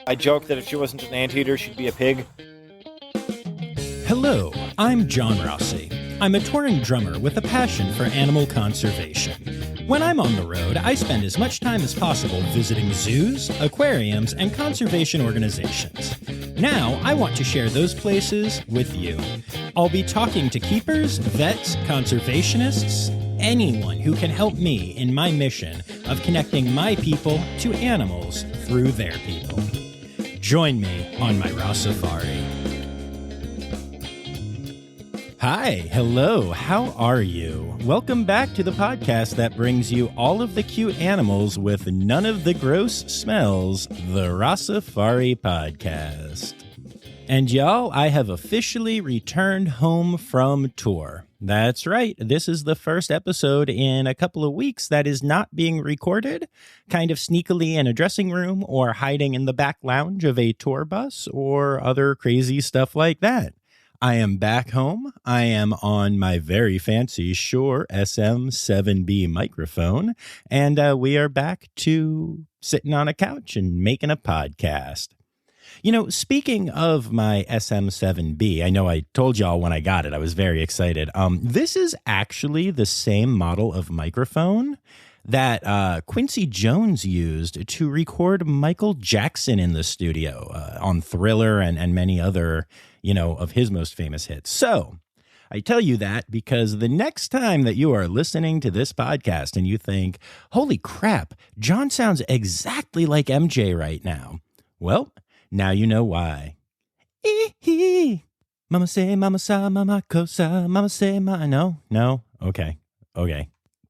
I joke that if she wasn't an anteater, she'd be a pig. Hello, I'm John Rossi. I'm a touring drummer with a passion for animal conservation. When I'm on the road, I spend as much time as possible visiting zoos, aquariums, and conservation organizations. Now, I want to share those places with you. I'll be talking to keepers, vets, conservationists, anyone who can help me in my mission of connecting my people to animals through their people. Join me on my Rossifari. Hi, hello, how are you? Welcome back to the podcast that brings you all of the cute animals with none of the gross smells, the Rossifari podcast. And y'all, I have officially returned home from tour. That's right, this is the first episode in a couple of weeks that is not being recorded, kind of sneakily in a dressing room or hiding in the back lounge of a tour bus or other crazy stuff like that. I am back home. I am on my very fancy Shure SM7B microphone, and we are back to sitting on a couch and making a podcast. You know, speaking of my SM7B, I know I told y'all when I got it, I was very excited. This is actually the same model of microphone that Quincy Jones used to record Michael Jackson in the studio on Thriller and many other, of his most famous hits. So I tell you that because the next time that you are listening to this podcast and you think, holy crap, John sounds exactly like MJ right now. Well, now you know why. Mama say, mama sa, mama cosa, mama say, no, okay.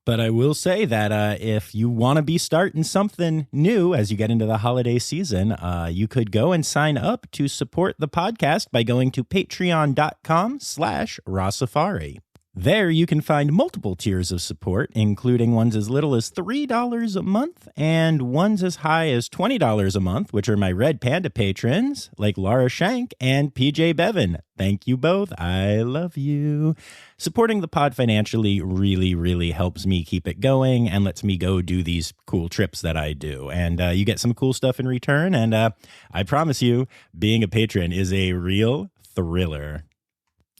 But I will say that if you want to be starting something new as you get into the holiday season, you could go and sign up to support the podcast by going to patreon.com/Rossifari. There you can find multiple tiers of support, including ones as little as $3 a month and ones as high as $20 a month, which are my Red Panda patrons like Laura Shank and PJ Bevan. Thank you both. I love you. Supporting the pod financially really, really helps me keep it going and lets me go do these cool trips that I do. And you get some cool stuff in return. And I promise you, being a patron is a real thriller.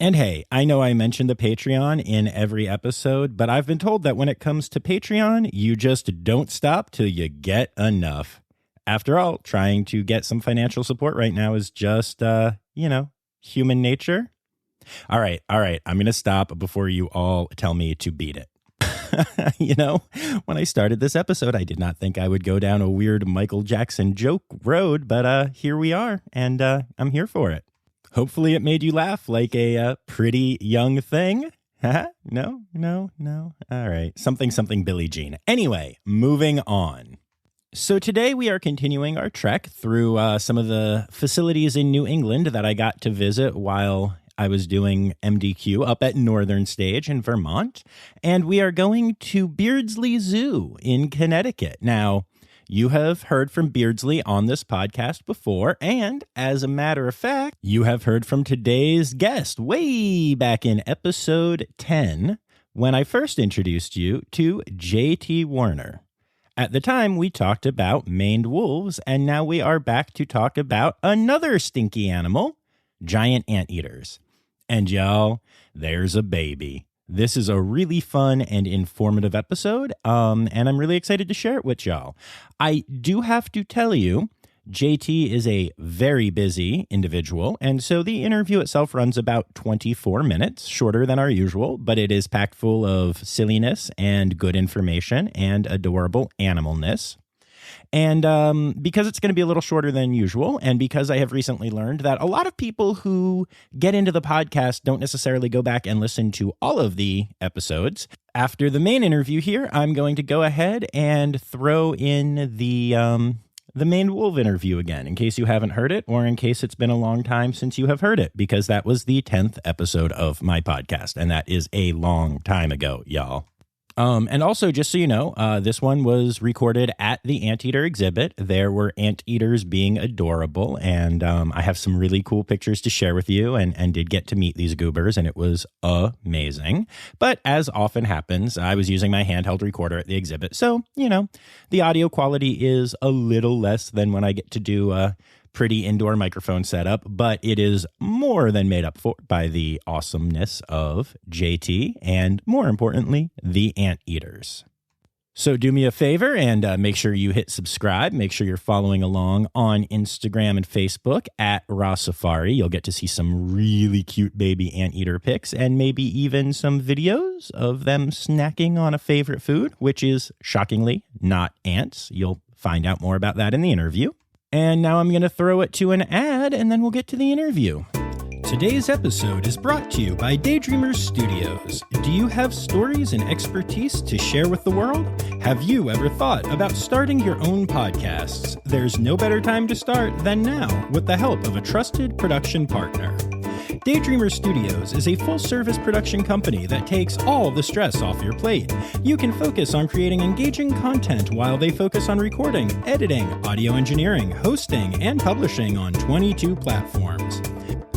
And hey, I know I mentioned the Patreon in every episode, but I've been told that when it comes to Patreon, you just don't stop till you get enough. After all, trying to get some financial support right now is just, human nature. All right, I'm going to stop before you all tell me to beat it. When I started this episode, I did not think I would go down a weird Michael Jackson joke road, but here we are, and I'm here for it. Hopefully it made you laugh like a pretty young thing. No. All right. Something Billie Jean. Anyway, moving on. So today we are continuing our trek through some of the facilities in New England that I got to visit while I was doing MDQ up at Northern Stage in Vermont. And we are going to Beardsley Zoo in Connecticut. Now, you have heard from Beardsley on this podcast before, and as a matter of fact, you have heard from today's guest way back in episode 10 when I first introduced you to J.T. Warner. At the time, we talked about maned wolves, and now we are back to talk about another stinky animal, giant anteaters. And y'all, there's a baby. This is a really fun and informative episode, and I'm really excited to share it with y'all. I do have to tell you, JT is a very busy individual, and so the interview itself runs about 24 minutes, shorter than our usual, but it is packed full of silliness and good information and adorable animalness. And because it's going to be a little shorter than usual, and because I have recently learned that a lot of people who get into the podcast don't necessarily go back and listen to all of the episodes, after the main interview here, I'm going to go ahead and throw in the maned wolf interview again, in case you haven't heard it, or in case it's been a long time since you have heard it, because that was the 10th episode of my podcast, and that is a long time ago, y'all. And also, just so you know, this one was recorded at the Anteater exhibit. There were anteaters being adorable, and I have some really cool pictures to share with you, and did get to meet these goobers, and it was amazing. But as often happens, I was using my handheld recorder at the exhibit, so, you know, the audio quality is a little less than when I get to do pretty indoor microphone setup, but it is more than made up for by the awesomeness of JT and, more importantly, the anteaters. So do me a favor and make sure you hit subscribe. Make sure you're following along on Instagram and Facebook at Rossifari. You'll get to see some really cute baby anteater pics and maybe even some videos of them snacking on a favorite food, which is shockingly not ants. You'll find out more about that in the interview. And now I'm going to throw it to an ad and then we'll get to the interview. Today's episode is brought to you by Daydreamer Studios. Do you have stories and expertise to share with the world? Have you ever thought about starting your own podcasts? There's no better time to start than now with the help of a trusted production partner. Daydreamer Studios is a full-service production company that takes all the stress off your plate. You can focus on creating engaging content while they focus on recording, editing, audio engineering, hosting, and publishing on 22 platforms.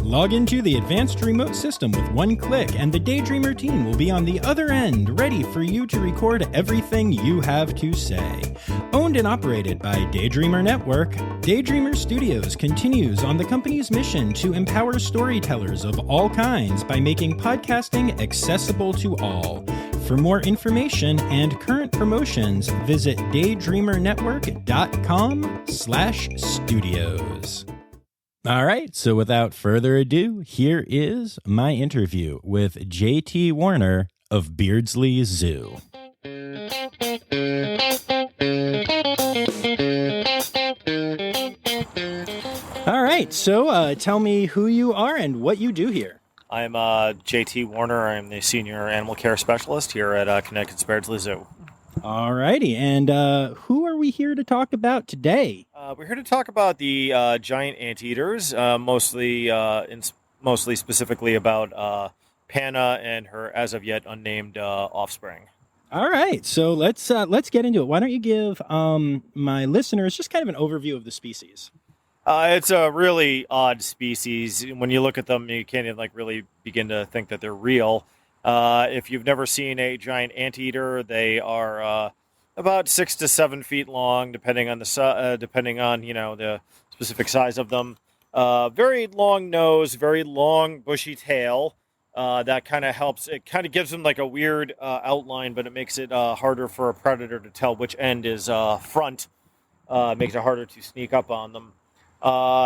Log into the advanced remote system with one click, and the Daydreamer team will be on the other end, ready for you to record everything you have to say. Owned and operated by Daydreamer Network, Daydreamer Studios continues on the company's mission to empower storytellers of all kinds by making podcasting accessible to all. For more information and current promotions, visit daydreamernetwork.com/studios. All right, so without further ado, here is my interview with JT Warner of Beardsley Zoo. All right, so tell me who you are and what you do here. I'm JT Warner. I'm the senior animal care specialist here at Connecticut's Beardsley Zoo. All righty, and who are we here to talk about today? We're here to talk about the giant anteaters, mostly specifically about Panna and her as of yet unnamed offspring. All right, so let's get into it. Why don't you give my listeners just kind of an overview of the species? It's a really odd species. When you look at them, you can't even really begin to think that they're real. If you've never seen a giant anteater, they are about 6 to 7 feet long, depending on the specific size of them. Very long nose, very long bushy tail. That kind of helps. It kind of gives them like a weird outline, but it makes it harder for a predator to tell which end is front. Makes it harder to sneak up on them.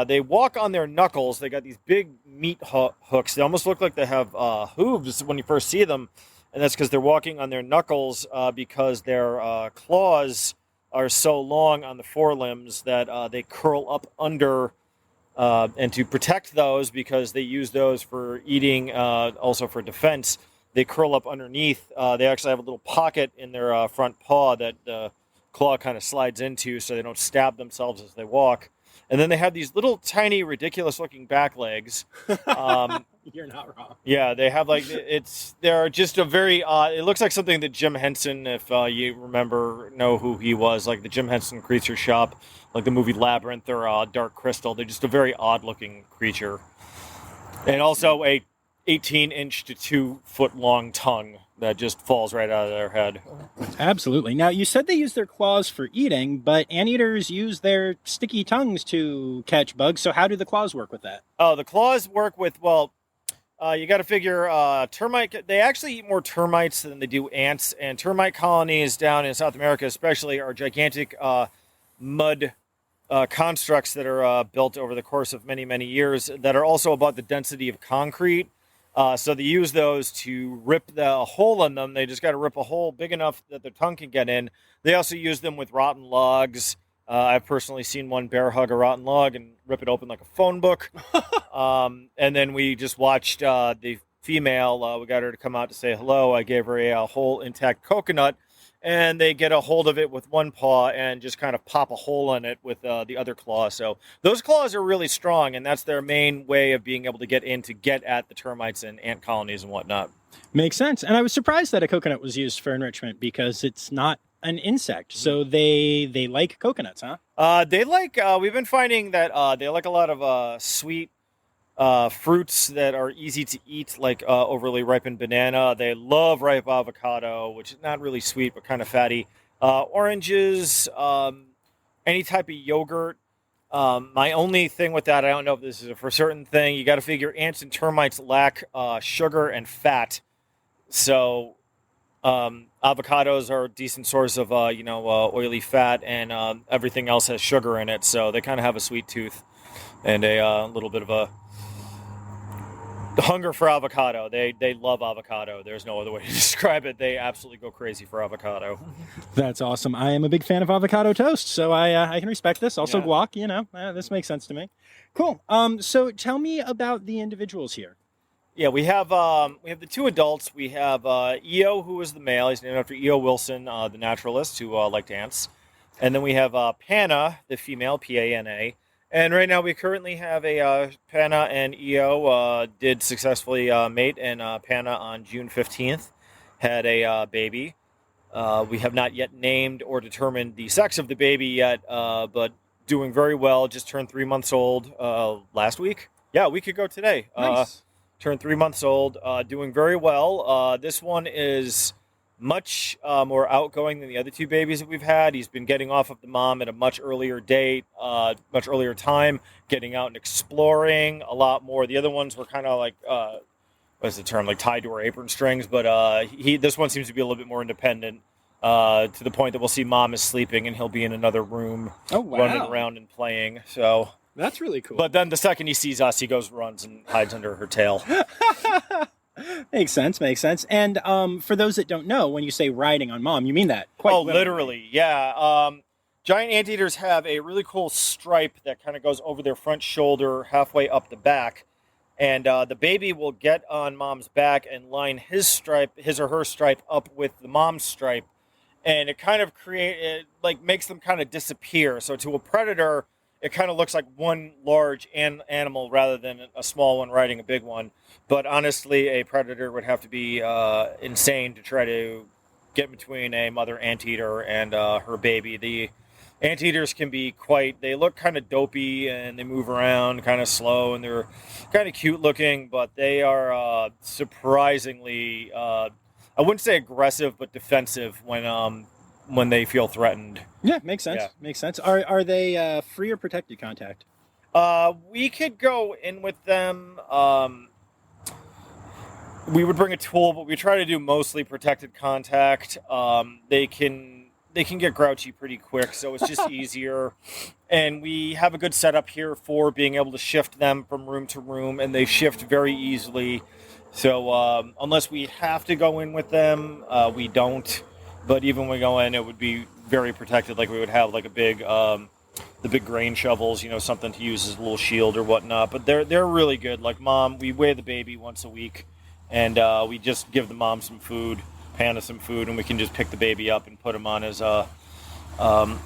They walk on their knuckles. They got these big meat hooks. They almost look like they have hooves when you first see them. And that's because they're walking on their knuckles because their claws are so long on the forelimbs that they curl up under. And to protect those, because they use those for eating, also for defense, they curl up underneath. They actually have a little pocket in their front paw that the claw kind of slides into so they don't stab themselves as they walk. And then they have these little tiny, ridiculous-looking back legs. You're not wrong. Yeah, they have they're just a very odd. It looks like something that Jim Henson, if you know who he was, like the Jim Henson Creature Shop, like the movie Labyrinth or Dark Crystal. They're just a very odd-looking creature, and also a 18-inch to 2-foot-long tongue that just falls right out of their head. Absolutely. Now, you said they use their claws for eating, but anteaters use their sticky tongues to catch bugs. So how do the claws work with that? Oh, the claws work with, you got to figure termite. They actually eat more termites than they do ants. And termite colonies down in South America especially are gigantic mud constructs that are built over the course of many, many years that are also about the density of concrete. So they use those to rip the hole in them. They just got to rip a hole big enough that their tongue can get in. They also use them with rotten logs. I've personally seen one bear hug a rotten log and rip it open like a phone book. And then we just watched the female. We got her to come out to say hello. I gave her a whole intact coconut. And they get a hold of it with one paw and just kind of pop a hole in it with the other claw. So those claws are really strong, and that's their main way of being able to get at the termites and ant colonies and whatnot. Makes sense. And I was surprised that a coconut was used for enrichment because it's not an insect. So they like coconuts, huh? We've been finding that they like a lot of sweet fruits that are easy to eat, like overly ripened banana. They love ripe avocado, which is not really sweet but kind of fatty. Oranges, any type of yogurt. My only thing with that, I don't know if this is a for certain thing. You got to figure ants and termites lack sugar and fat, so avocados are a decent source of oily fat, and everything else has sugar in it. So they kind of have a sweet tooth and a little bit of a hunger for avocado. They love avocado. There's no other way to describe it. They absolutely go crazy for avocado. That's awesome. I am a big fan of avocado toast, so I can respect this. Also Yeah. guac, this makes sense to me. Cool. So tell me about the individuals here. Yeah, we have the two adults. We have Eo, who is the male. He's named after Eo Wilson, the naturalist who liked ants. And then we have Panna, the female, P-A-N-A. And right now we currently have a Panna and Eo did successfully mate, and Panna on June 15th had a baby. We have not yet named or determined the sex of the baby yet, but doing very well. Just turned 3 months old last week. Yeah, a week ago today. Nice. Turned 3 months old, doing very well. This one is much more outgoing than the other two babies that we've had. He's been getting off of the mom at a much earlier date, much earlier time, getting out and exploring a lot more. The other ones were kind of like, what's the term, like tied to our apron strings, but this one seems to be a little bit more independent, to the point that we'll see mom is sleeping and he'll be in another room running around and playing. So that's really cool. But then the second he sees us, he runs and hides under her tail. Makes sense. And for those that don't know, when you say riding on mom, you mean that quite literally, yeah. Giant anteaters have a really cool stripe that kind of goes over their front shoulder halfway up the back. And the baby will get on mom's back and line his or her stripe up with the mom's stripe. And it kind of makes them kind of disappear. So to a predator, it kind of looks like one large animal rather than a small one riding a big one. But honestly, a predator would have to be insane to try to get between a mother anteater and her baby. The anteaters can be they look kind of dopey and they move around kind of slow and they're kind of cute looking, but they are surprisingly, I wouldn't say aggressive, but defensive when they feel threatened. Yeah, makes sense. Yeah. Makes sense. Are they free or protected contact? We could go in with them. We would bring a tool, but we try to do mostly protected contact. They can get grouchy pretty quick, so it's just easier. And we have a good setup here for being able to shift them from room to room, and they shift very easily. So unless we have to go in with them, we don't. But even when we go in, it would be very protected. Like we would have like a big, the big grain shovels, something to use as a little shield or whatnot. But they're really good. Like mom, we weigh the baby once a week, and we just give the mom some food, Panna some food, and we can just pick the baby up and put him on his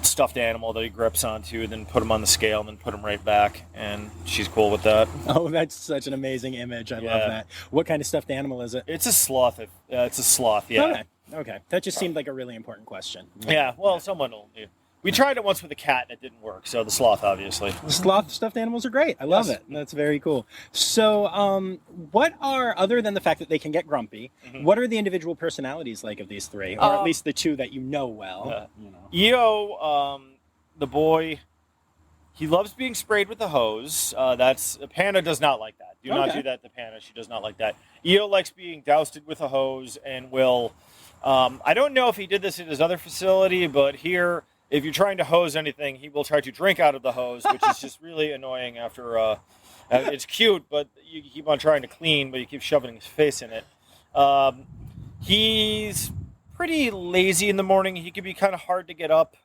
stuffed animal that he grips onto, then put him on the scale, and then put him right back. And she's cool with that. Oh, that's such an amazing image. I love that. What kind of stuffed animal is it? It's a sloth. It's a sloth. Yeah. Okay. That just seemed like a really important question. Yeah. Well, someone will. We tried it once with a cat and it didn't work. So the sloth, obviously. The sloth stuffed animals are great. I love it. That's very cool. So, what are, other than the fact that they can get grumpy, what are the individual personalities like of these three, or at least the two that you know well? Eo, the boy, he loves being sprayed with the hose. Panna does not like that. Do not do that to Panna. She does not like that. Eo likes being doused with a hose and will. I don't know if he did this at his other facility, but here, if you're trying to hose anything, he will try to drink out of the hose, which is just really annoying after, it's cute, but you keep on trying to clean, but you keep shoving his face in it. He's pretty lazy in the morning. He can be kind of hard to get up.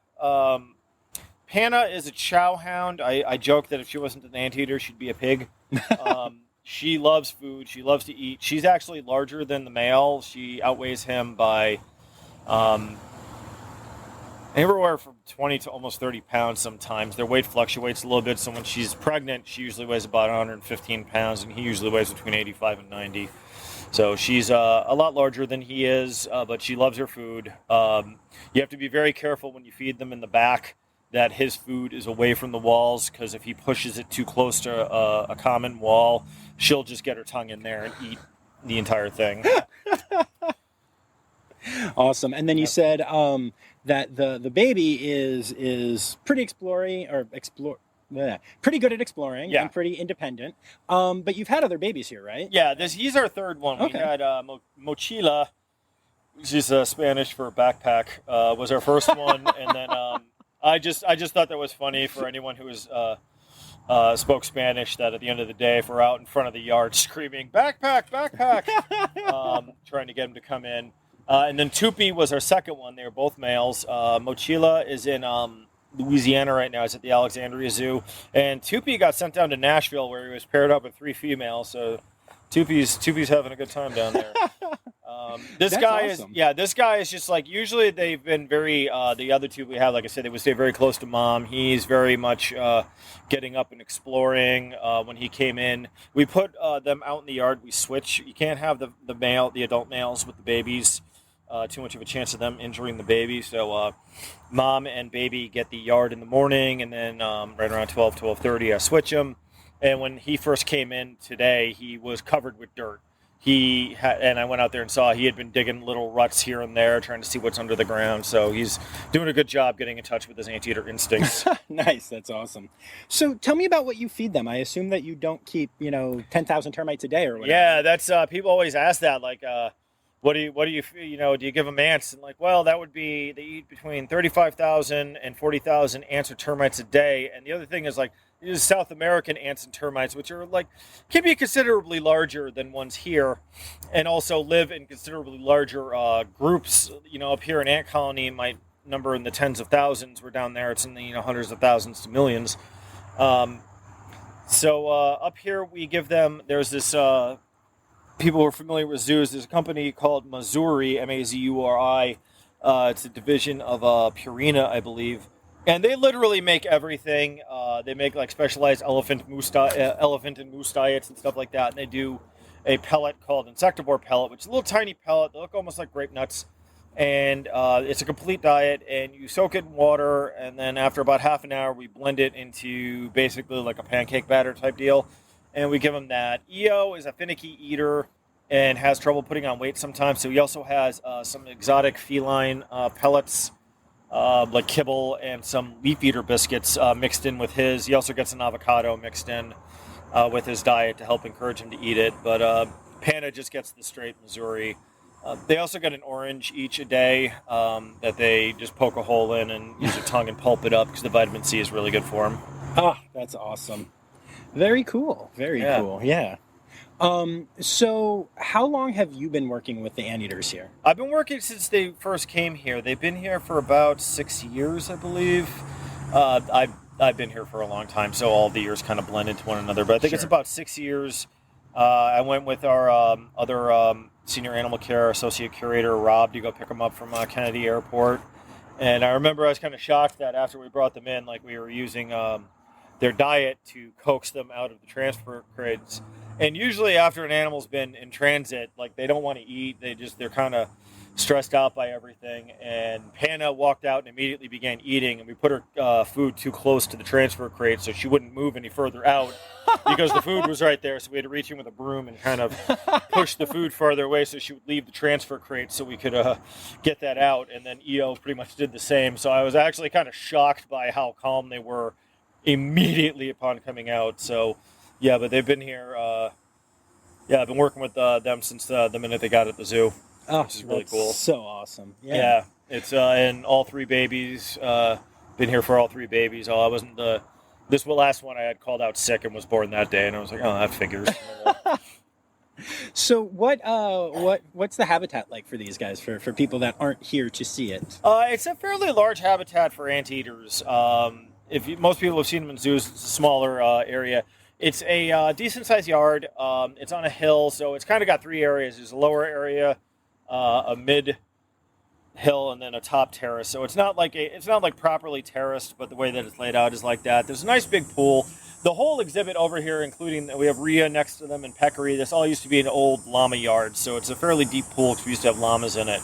Panna is a chow hound. I joke that if she wasn't an anteater, she'd be a pig. She loves food. She loves to eat. She's actually larger than the male. She outweighs him by everywhere from 20 to almost 30 pounds sometimes. Their weight fluctuates a little bit, so when she's pregnant, she usually weighs about 115 pounds, and he usually weighs between 85 and 90. So she's a lot larger than he is, but she loves her food. You have to be very careful when you feed them in the back that his food is away from the walls, because if he pushes it too close to a common wall, she'll just get her tongue in there and eat the entire thing. Awesome. And then you said that the baby is pretty Yeah. Pretty good at exploring Yeah. and pretty independent. But you've had other babies here, right? Yeah, he's our third one. Okay. We had Mochila, which is Spanish for backpack, was our first one, and then I just thought that was funny for anyone who was spoke Spanish. That at the end of the day, if we're out in front of the yard screaming backpack, backpack, trying to get him to come in. And then Tupi was our second one. They were both males. Mochila is in Louisiana right now. He's at the Alexandria Zoo, and Tupi got sent down to Nashville where he was paired up with 3 females. So Tupi's having a good time down there. This That's guy awesome. this guy is just like, usually they've been very, the other two we have, like I said, they would stay very close to mom. He's very much getting up and exploring. When he came in, we put them out in the yard. We switch. You can't have the adult males with the babies. Too much of a chance of them injuring the baby. So mom and baby get the yard in the morning, and then right around 12:30, I switch them. And when he first came in today, he was covered with dirt. And I went out there and saw he had been digging little ruts here and there, trying to see what's under the ground. So he's doing a good job getting in touch with his anteater instincts. Nice, that's awesome. So tell me about what you feed them. I assume that you don't keep 10,000 termites a day or whatever. Yeah, that's people always ask that, like, what do you do you give them ants? And like, well, that would be, they eat between 35,000 and 40,000 ants or termites a day. And the other thing is, like, these South American ants and termites, which are like, can be considerably larger than ones here, and also live in considerably larger groups. Up here, an ant colony might number in the tens of thousands. We're down there, it's in the hundreds of thousands to millions. So up here we give them, there's this people who are familiar with zoos, there's a company called Mazuri, Mazuri. It's a division of Purina, I believe. And they literally make everything. They make like specialized elephant and moose diets and stuff like that. And they do a pellet called insectivore pellet, which is a little tiny pellet. They look almost like grape nuts. And it's a complete diet. And you soak it in water. And then after about half an hour, we blend it into basically like a pancake batter type deal. And we give them that. EO is a finicky eater and has trouble putting on weight sometimes. So he also has some exotic feline pellets, like kibble and some leaf eater biscuits mixed in with his. He also gets an avocado mixed in with his diet to help encourage him to eat it. But Panda just gets the straight Missouri. They also get an orange each a day that they just poke a hole in and use their tongue and pulp it up because the vitamin C is really good for them. Ah, that's awesome. Very cool. Very cool. Yeah. So how long have you been working with the anteaters here? I've been working since they first came here. They've been here for about 6 years, I believe. I've been here for a long time, so all the years kind of blend into one another. But I think it's about 6 years. I went with our other senior animal care associate curator, Rob, to go pick them up from Kennedy Airport. And I remember I was kind of shocked that after we brought them in, like we were using their diet to coax them out of the transfer crates. And usually after an animal's been in transit, like they don't want to eat. They're kind of stressed out by everything. And Panda walked out and immediately began eating. And we put her food too close to the transfer crate so she wouldn't move any further out because the food was right there. So we had to reach in with a broom and kind of push the food farther away so she would leave the transfer crate so we could get that out. And then EO pretty much did the same. So I was actually kind of shocked by how calm they were immediately upon coming out. So yeah, but they've been here. I've been working with them since the minute they got at the zoo. Oh, which is really cool. So awesome. Yeah, it's and all 3 babies. Been here for all 3 babies. I wasn't this last one I had called out sick and was born that day, and I was like, oh, that figures. So what's the habitat like for these guys, for people that aren't here to see it? It's a fairly large habitat for anteaters. Most people have seen them in zoos, it's a smaller area. It's a decent-sized yard. It's on a hill, so it's kind of got 3 areas. There's a lower area, a mid-hill, and then a top terrace. So it's not like properly terraced, but the way that it's laid out is like that. There's a nice big pool. The whole exhibit over here, including we have Rhea next to them and Peccary. This all used to be an old llama yard, so it's a fairly deep pool because we used to have llamas in it.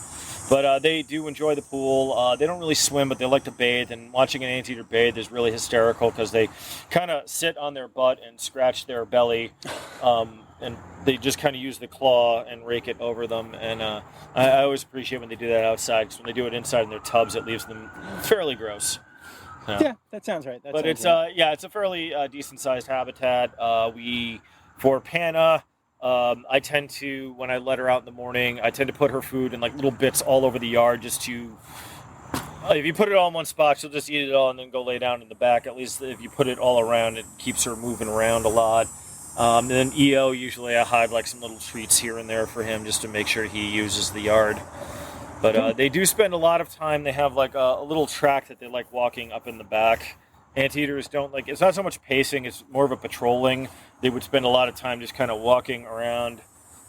But they do enjoy the pool. They don't really swim, but they like to bathe. And watching an anteater bathe is really hysterical because they kind of sit on their butt and scratch their belly. And they just kind of use the claw and rake it over them. And I always appreciate when they do that outside because when they do it inside in their tubs, it leaves them fairly gross. Yeah, that sounds right. But it's it's a fairly decent sized habitat. For Panna, I tend to, when I let her out in the morning, I tend to put her food in like little bits all over the yard, just to. If you put it all in one spot, she'll just eat it all and then go lay down in the back. At least if you put it all around, it keeps her moving around a lot. And then EO, usually I hide like some little treats here and there for him just to make sure he uses the yard. But they do spend a lot of time. They have like a little track that they like walking up in the back. Anteaters don't like, it's not so much pacing, it's more of a patrolling. They would spend a lot of time just kind of walking around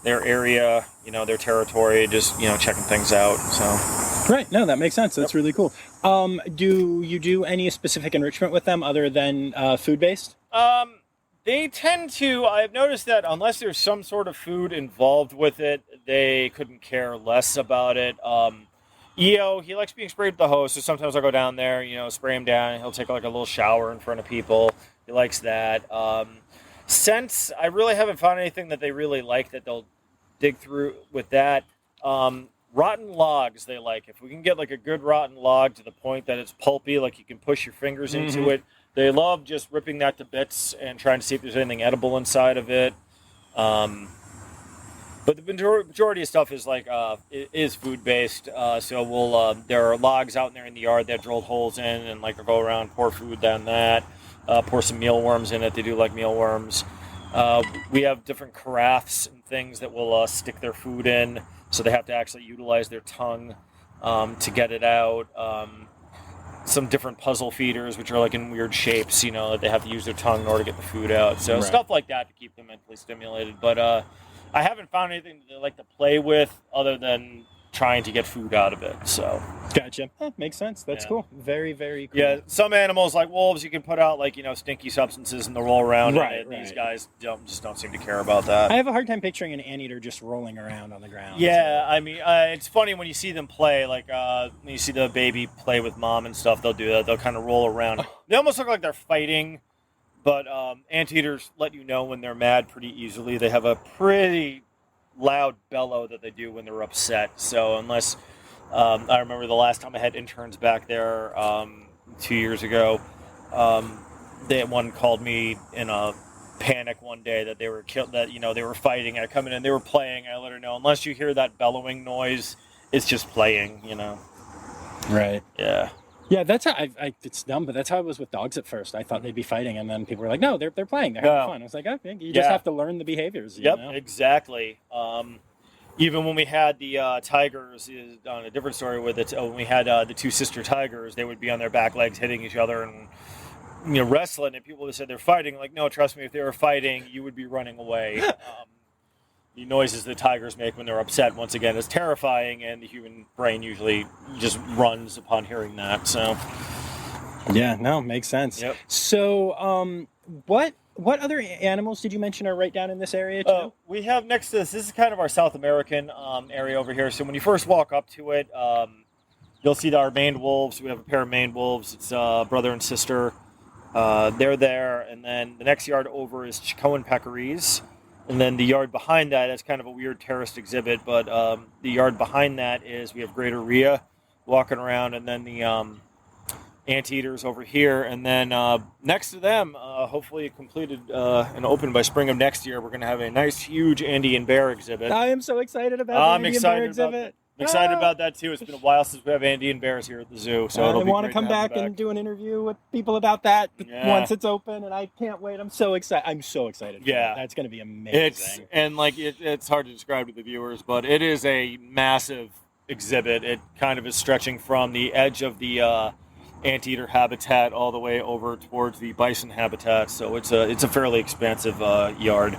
their area, their territory, just, checking things out. So. Right. No, that makes sense. That's really cool. Do you do any specific enrichment with them other than food-based? They tend to, I've noticed that unless there's some sort of food involved with it, they couldn't care less about it. EO, he likes being sprayed with the hose, so sometimes I'll go down there, spray him down. He'll take like a little shower in front of people. He likes that. Scents, I really haven't found anything that they really like that they'll dig through with that. Rotten logs they like. If we can get like a good rotten log to the point that it's pulpy, like you can push your fingers into it, they love just ripping that to bits and trying to see if there's anything edible inside of it. But the majority of stuff is like is food based. So we'll there are logs out there in the yard that drilled holes in, and like I'll go around, pour food down that, pour some mealworms in it. They do like mealworms. We have different carafes and things that will stick their food in, so they have to actually utilize their tongue to get it out. Some different puzzle feeders, which are like in weird shapes, that they have to use their tongue in order to get the food out. So stuff like that to keep them mentally stimulated. But I haven't found anything that they like to play with other than trying to get food out of it. So gotcha. Makes sense. That's cool. Very, very cool. Yeah, some animals like wolves, you can put out like stinky substances and they'll roll around. Right. These guys just don't seem to care about that. I have a hard time picturing an anteater just rolling around on the ground. Yeah, I mean, it's funny when you see them play. Like when you see the baby play with mom and stuff, they'll do that. They'll kind of roll around. They almost look like they're fighting. But anteaters let you know when they're mad pretty easily. They have a pretty loud bellow that they do when they're upset. So unless I remember the last time I had interns back there 2 years ago, one called me in a panic one day that they were killed. That they were fighting. I come in and they were playing. I let her know unless you hear that bellowing noise, it's just playing. Right. Yeah. Yeah, that's how it's dumb, but that's how it was with dogs at first. I thought they'd be fighting, and then people were like, "No, they're playing. They're having fun." I was like, "Okay, you just have to learn the behaviors." Yep, exactly. Even when we had the tigers, on a different story with it, when we had the two sister tigers, they would be on their back legs hitting each other and wrestling, and people would say they're fighting. Like, no, trust me, if they were fighting, you would be running away. The noises the tigers make when they're upset, once again, is terrifying, and the human brain usually just runs upon hearing that. So, yeah, no, makes sense. Yep. So, what other animals did you mention are right down in this area too? We have next to this is kind of our South American area over here. So when you first walk up to it, you'll see our maned wolves. We have a pair of maned wolves. It's brother and sister. They're there, and then the next yard over is Chicoan peccaries. And then the yard behind that is kind of a weird terraced exhibit, but the yard behind that is we have greater rhea walking around, and then the anteaters over here. And then next to them, hopefully completed and open by spring of next year, we're going to have a nice, huge Andean bear exhibit. I am so excited about the Andean bear exhibit. I'm excited about that too. It's been a while since we have Andean bears here at the zoo, so I want to come back and do an interview with people about that once it's open, and I can't wait. I'm so excited. Yeah, that's going to be amazing. It's hard to describe to the viewers, but it is a massive exhibit. It kind of is stretching from the edge of the anteater habitat all the way over towards the bison habitat. So it's a fairly expansive yard.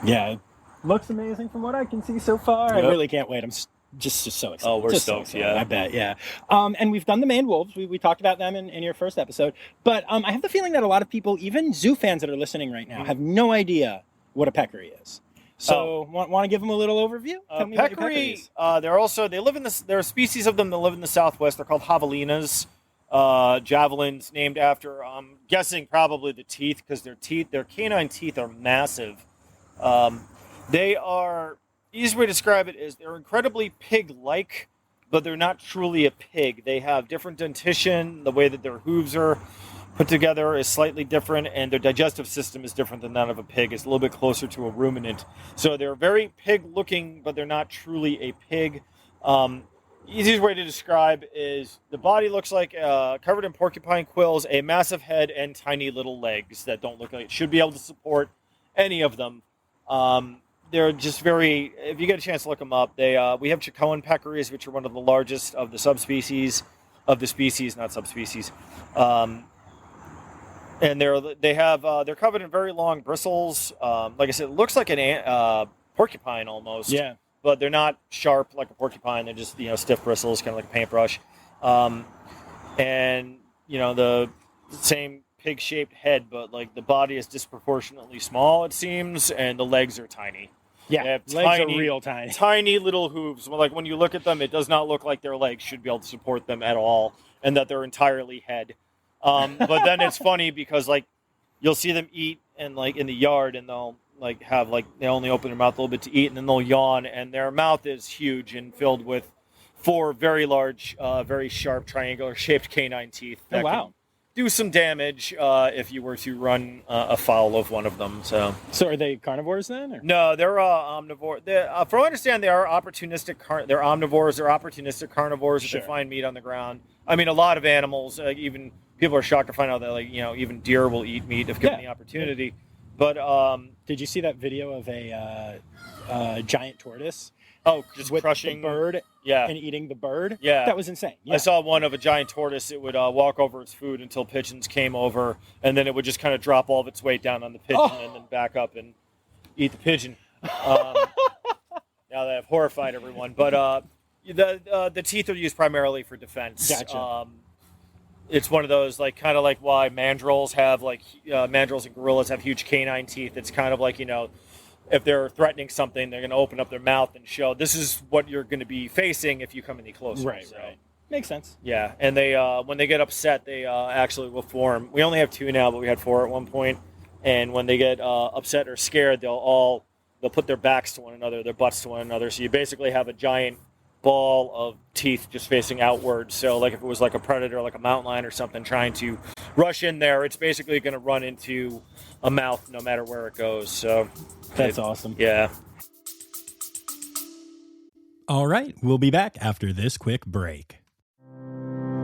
Yeah, it looks amazing from what I can see so far. Yep. I really can't wait. I'm just so excited. Oh, we're just stoked, so yeah. I bet, yeah. And we've done the maned wolves. We talked about them in your first episode. But I have the feeling that a lot of people, even zoo fans that are listening right now, have no idea what a peccary is. So, want to give them a little overview? Tell me what your peccary is. They live in this. There are species of them that live in the Southwest. They're called javelinas. Javelins, named after, I'm guessing probably the teeth, because their canine teeth are massive. They are. Easiest way to describe it is they're incredibly pig-like, but they're not truly a pig. They have different dentition. The way that their hooves are put together is slightly different, and their digestive system is different than that of a pig. It's a little bit closer to a ruminant. So they're very pig-looking, but they're not truly a pig. Easiest way to describe is the body looks like covered in porcupine quills, a massive head, and tiny little legs that don't look like it should be able to support any of them. They're just very, if you get a chance to look them up, we have Chicoan peccaries, which are one of the largest of the subspecies, not subspecies. And they're covered in very long bristles. Like I said, it looks like an porcupine almost. Yeah. But they're not sharp like a porcupine. They're just stiff bristles, kind of like a paintbrush. And the same pig-shaped head, but like the body is disproportionately small, it seems, and the legs are tiny. Yeah, legs are real tiny. Tiny little hooves. Like when you look at them, it does not look like their legs should be able to support them at all, and that they're entirely head. But then it's funny because like you'll see them eat and like in the yard, and they'll they only open their mouth a little bit to eat, and then they'll yawn, and their mouth is huge and filled with 4 very large, very sharp, triangular-shaped canine teeth that can do some damage if you were to run afoul of one of them. So are they carnivores then? Or? No, they're omnivore. From what I understand, they are opportunistic. They're omnivores. They're opportunistic carnivores that find meat on the ground. I mean, a lot of animals, even people are shocked to find out that even deer will eat meat if given the opportunity. But did you see that video of a giant tortoise? Oh, just with crushing the bird, and eating the bird. Yeah, that was insane. Yeah. I saw one of a giant tortoise. It would walk over its food until pigeons came over, and then it would just kind of drop all of its weight down on the pigeon, and then back up and eat the pigeon. Now that I've horrified everyone, but the teeth are used primarily for defense. Gotcha. It's one of those kind of like why mandrills have mandrills and gorillas have huge canine teeth. It's kind of like if they're threatening something, they're going to open up their mouth and show this is what you're going to be facing if you come any closer. Right. Makes sense. Yeah, and they when they get upset, they actually will form. We only have 2 now, but we had 4 at one point. And when they get upset or scared, they'll put their backs to one another, their butts to one another. So you basically have a giant ball of teeth just facing outward. So like if it was like a predator, like a mountain lion or something, trying to rush in there, it's basically going to run into a mouth no matter where it goes. So that's awesome. Yeah. All right, we'll be back after this quick break.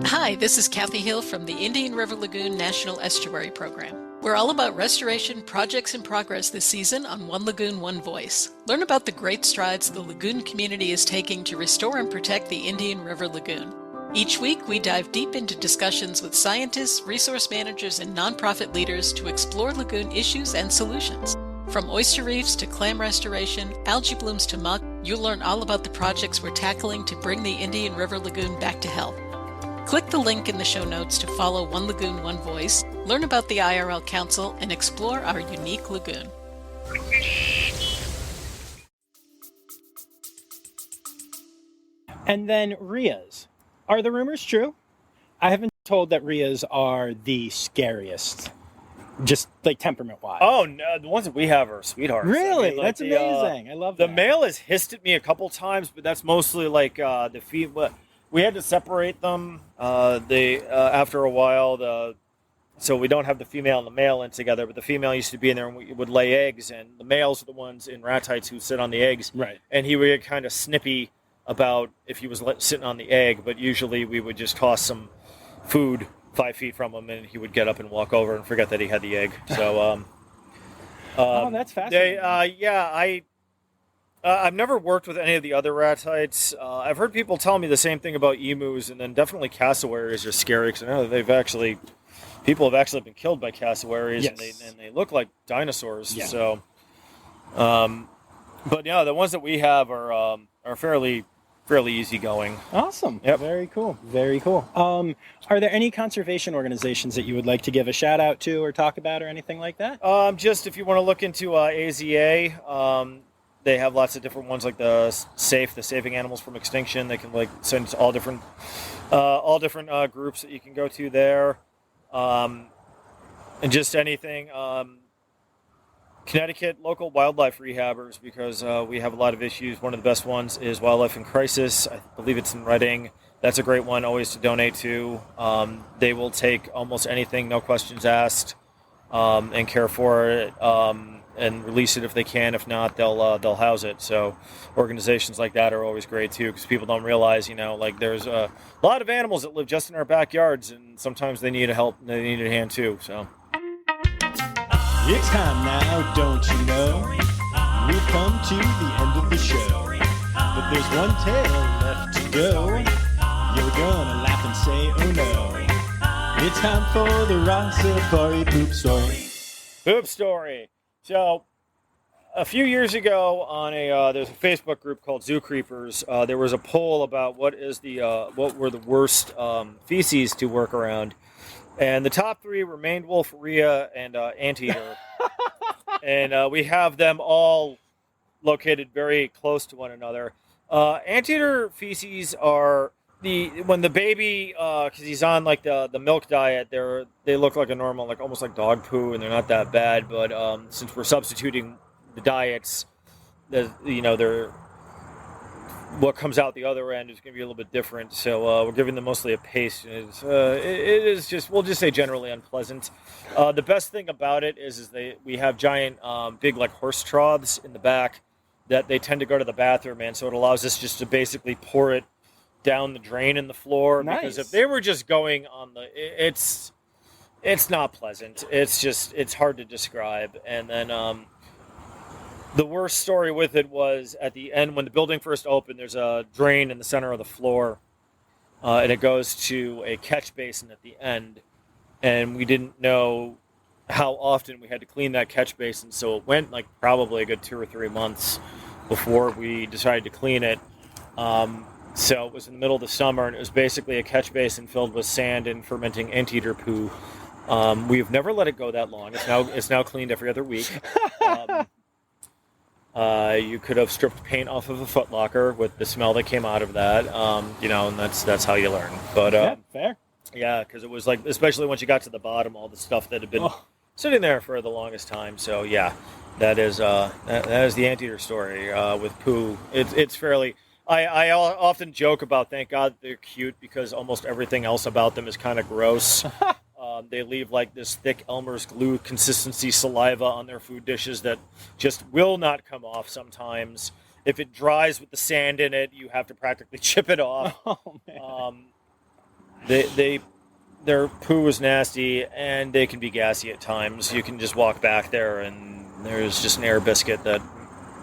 Hi, this is Kathy Hill from the Indian River Lagoon National Estuary Program. We're all about restoration projects in progress this season on One Lagoon, One Voice. Learn about the great strides the lagoon community is taking to restore and protect the Indian River Lagoon. Each week, we dive deep into discussions with scientists, resource managers, and nonprofit leaders to explore lagoon issues and solutions. From oyster reefs to clam restoration, algae blooms to muck, you'll learn all about the projects we're tackling to bring the Indian River Lagoon back to health. Click the link in the show notes to follow One Lagoon, One Voice, learn about the IRL Council, and explore our unique lagoon. And then RIAs. Are the rumors true? I have been told that RIAs are the scariest, just like temperament-wise. Oh, no, the ones that we have are sweethearts. Really? I mean, that's amazing. I love that. The male has hissed at me a couple times, but that's mostly like the female. We had to separate them. After a while, so we don't have the female and the male in together, but the female used to be in there and we would lay eggs, and the males are the ones in rat tights who sit on the eggs. Right. And he would get kind of snippy about if he was sitting on the egg, but usually we would just toss some food 5 feet from him, and he would get up and walk over and forget that he had the egg. So, oh, that's fascinating. I've never worked with any of the other ratites. I've heard people tell me the same thing about emus, and then definitely cassowaries are scary because I know that people have actually been killed by cassowaries, yes. and they look like dinosaurs. Yeah. So, but yeah, the ones that we have are fairly easygoing. Awesome. Yep. Very cool. Very cool. Are there any conservation organizations that you would like to give a shout out to or talk about or anything like that? Just if you want to look into AZA, they have lots of different ones like the Saving Animals from Extinction. They can send to all different groups that you can go to there, and just anything. Connecticut local wildlife rehabbers, because we have a lot of issues. One of the best ones is Wildlife in Crisis. I believe it's in Reading. That's a great one always to donate to. They will take almost anything, no questions asked, and care for it, and release it if they can. If not, they'll house it. So organizations like that are always great too, because people don't realize, like there's a lot of animals that live just in our backyards, and sometimes they need they need a hand too. So. It's time now, don't you know? We've come to the end of the show. But there's one tale left to go. You're gonna laugh and say, oh no. It's time for the Rossifari poop story. Poop story. So, a few years ago on there's a Facebook group called Zoo Creepers. There was a poll about what were the worst feces to work around. And the top three were maned wolf, rhea, and anteater. And we have them all located very close to one another. Anteater feces are when the baby, because he's on like the milk diet, they look like a normal, like almost like dog poo, and they're not that bad. But since we're substituting the diets, they're what comes out the other end is going to be a little bit different. So we're giving them mostly a paste. It is just, we'll just say generally unpleasant. The best thing about it is we have giant, big like horse troughs in the back that they tend to go to the bathroom in. So it allows us just to basically pour it down the drain in the floor. Nice. Because if they were just going on it's not pleasant. It's hard to describe. And then, the worst story with it was at the end when the building first opened. There's a drain in the center of the floor, and it goes to a catch basin at the end. And we didn't know how often we had to clean that catch basin, so it went like probably a good 2 or 3 months before we decided to clean it. So it was in the middle of the summer, and it was basically a catch basin filled with sand and fermenting anteater poo. We've never let it go that long. It's now cleaned every other week. You could have stripped paint off of a Foot Locker with the smell that came out of that, and that's how you learn. But yeah, fair. Yeah, because it was like, especially once you got to the bottom, all the stuff that had been sitting there for the longest time. So yeah, that is the anteater story with poo. It's fairly. I often joke about, thank God they're cute, because almost everything else about them is kind of gross. They leave like this thick Elmer's glue consistency saliva on their food dishes that just will not come off sometimes. If it dries with the sand in it, you have to practically chip it off. Oh, man. Their poo is nasty, and they can be gassy at times. You can just walk back there, and there's just an air biscuit that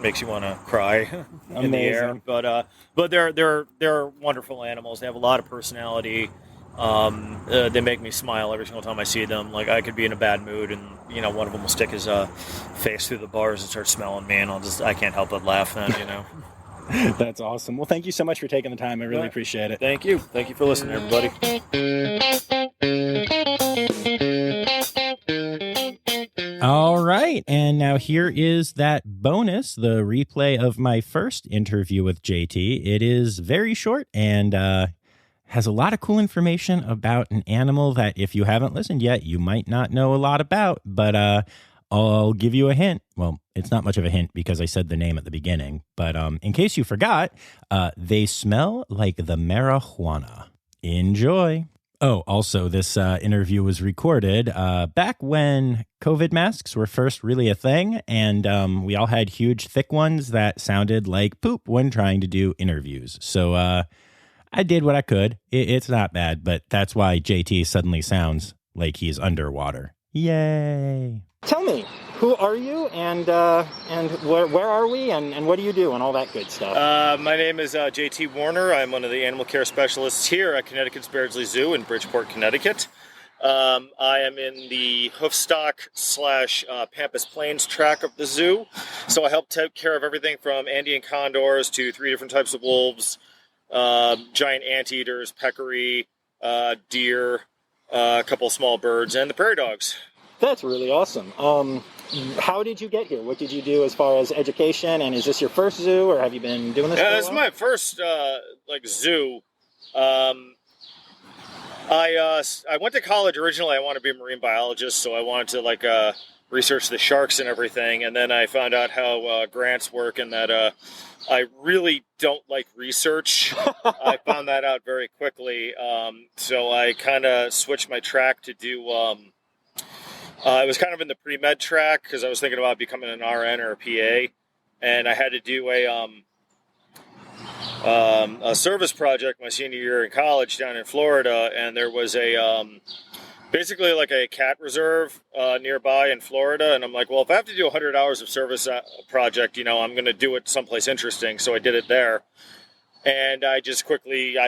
makes you want to cry in the air. But they're wonderful animals. They have a lot of personality. They make me smile every single time I see them. Like, I could be in a bad mood, and one of them will stick his face through the bars and start smelling me, and I can't help but laugh then. That's awesome. Well, thank you so much for taking the time. I really appreciate it. Thank you for listening, everybody. All right, and now here is that bonus, the replay of my first interview with JT. It is very short and has a lot of cool information about an animal that, if you haven't listened yet, you might not know a lot about, but I'll give you a hint. Well, it's not much of a hint because I said the name at the beginning, but in case you forgot, they smell like the marijuana. Enjoy. Oh, also, this interview was recorded back when COVID masks were first really a thing, and we all had huge, thick ones that sounded like poop when trying to do interviews. So I did what I could. It's not bad, but that's why JT suddenly sounds like he's underwater. Yay. Tell me, who are you, and where are we, and what do you do, and all that good stuff? My name is JT Warner. I'm one of the animal care specialists here at Connecticut's Beardsley Zoo in Bridgeport, Connecticut. I am in the hoofstock / Pampas Plains track of the zoo, so I help take care of everything from Andean condors to 3 different types of wolves, giant anteaters, peccary, deer, a couple of small birds, and the prairie dogs. That's really awesome. How did you get here? What did you do as far as education? And is this your first zoo, or have you been doing this for a while? This is my first zoo. I went to college originally. I wanted to be a marine biologist, so I wanted to research the sharks and everything. And then I found out how grants work, and that I really don't like research. I found that out very quickly. So I kind of switched my track to do, I was kind of in the pre-med track because I was thinking about becoming an RN or a PA. And I had to do a service project my senior year in college down in Florida. And there was basically like a cat reserve nearby in Florida. And I'm like, well, if I have to do 100 hours of service project, I'm going to do it someplace interesting. So I did it there. And I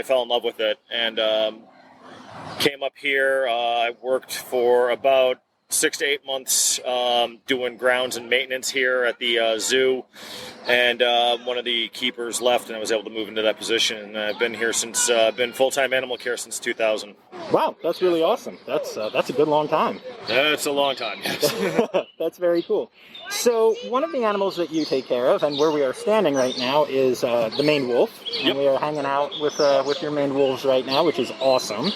fell in love with it and came up here. I worked for about 6 to 8 months doing grounds and maintenance here at the zoo. And one of the keepers left, and I was able to move into that position. And I've been here since, been full-time animal care since 2000. Wow, that's really awesome. That's a good long time. That's a long time, yes. That's very cool. So one of the animals that you take care of, and where we are standing right now, is the Maine wolf. And Yep. we are hanging out with your Maine wolves right now, which is awesome.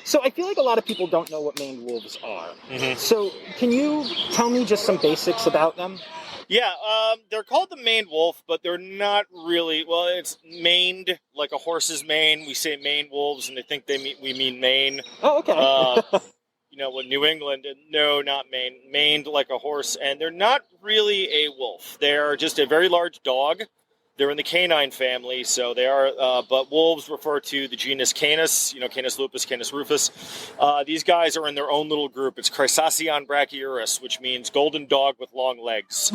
So I feel like a lot of people don't know what Maine wolves are. Mm-hmm. So can you tell me just some basics about them? Yeah, they're called the Maine wolf, but they're not really. Well, it's maned like a horse's mane. We say Maine wolves, and they think we mean Maine. Oh, okay. With New England, no, not Maine. Maned like a horse, and they're not really a wolf. They're just a very large dog. They're in the canine family, so they are, but wolves refer to the genus Canis, Canis lupus, Canis rufus. These guys are in their own little group. It's Chrysacion brachyurus, which means golden dog with long legs,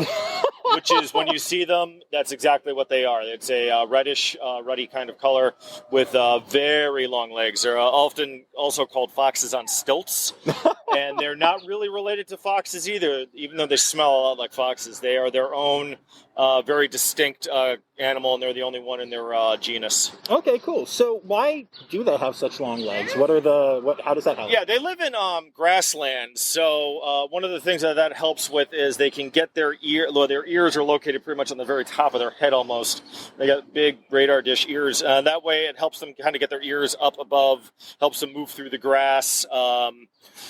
which is, when you see them, that's exactly what they are. It's a reddish, ruddy kind of color with very long legs. They're often also called foxes on stilts, and they're not really related to foxes either, even though they smell a lot like foxes. They are their own very distinct animal, and they're the only one in their genus. Okay, cool. So why do they have such long legs? How does that help? Yeah, they live in grasslands. So one of the things that helps with is they can get their ears are located pretty much on the very top of their head almost. They got big radar dish ears. That way it helps them kind of get their ears up above, helps them move through the grass.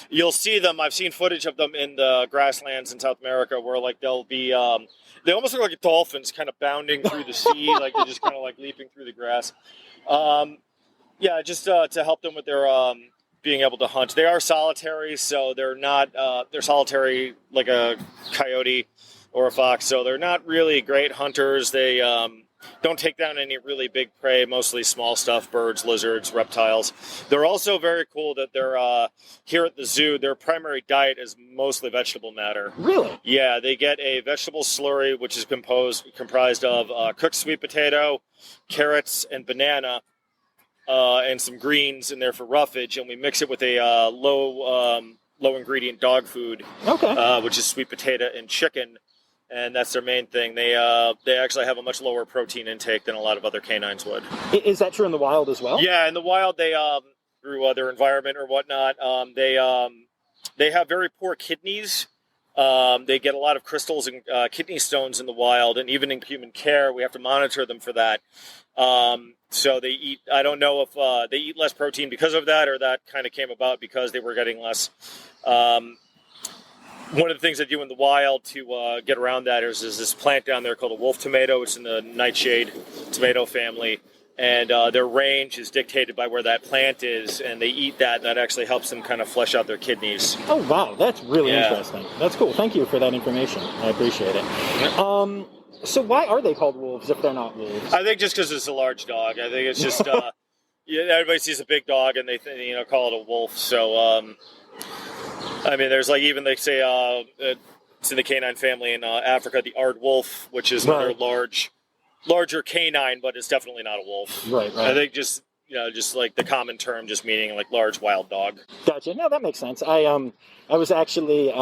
You'll see them. I've seen footage of them in the grasslands in South America where they'll be... they almost look like dolphins kind of bounding through the sea, like they're just kind of like leaping through the grass. Just to help them with their being able to hunt. They are solitary, so they're not, they're solitary like a coyote or a fox, so they're not really great hunters. They don't take down any really big prey, mostly small stuff, birds, lizards, reptiles. They're also very cool that they're here at the zoo, their primary diet is mostly vegetable matter. Really? Yeah, they get a vegetable slurry, which is comprised of cooked sweet potato, carrots, and banana, and some greens in there for roughage, and we mix it with a low ingredient dog food, which is sweet potato and chicken. And that's their main thing. They actually have a much lower protein intake than a lot of other canines would. Is that true in the wild as well? Yeah, in the wild, they through their environment or whatnot, they have very poor kidneys. They get a lot of crystals and kidney stones in the wild, and even in human care, we have to monitor them for that. So they eat. I don't know if they eat less protein because of that, or that kind of came about because they were getting less. One of the things I do in the wild to get around that is this plant down there called a wolf tomato. It's in the nightshade tomato family, and their range is dictated by where that plant is, and they eat that, and that actually helps them kind of flesh out their kidneys. Oh, wow. That's really interesting. That's cool. Thank you for that information. I appreciate it. Yeah. So why are they called wolves if they're not wolves? I think just because it's a large dog. I think it's just everybody sees a big dog and they call it a wolf. So there's they say it's in the canine family in Africa, the Ard wolf, which is another larger canine, but it's definitely not a wolf. Right. I think just like the common term, just meaning like large wild dog. Gotcha. No, that makes sense. I was actually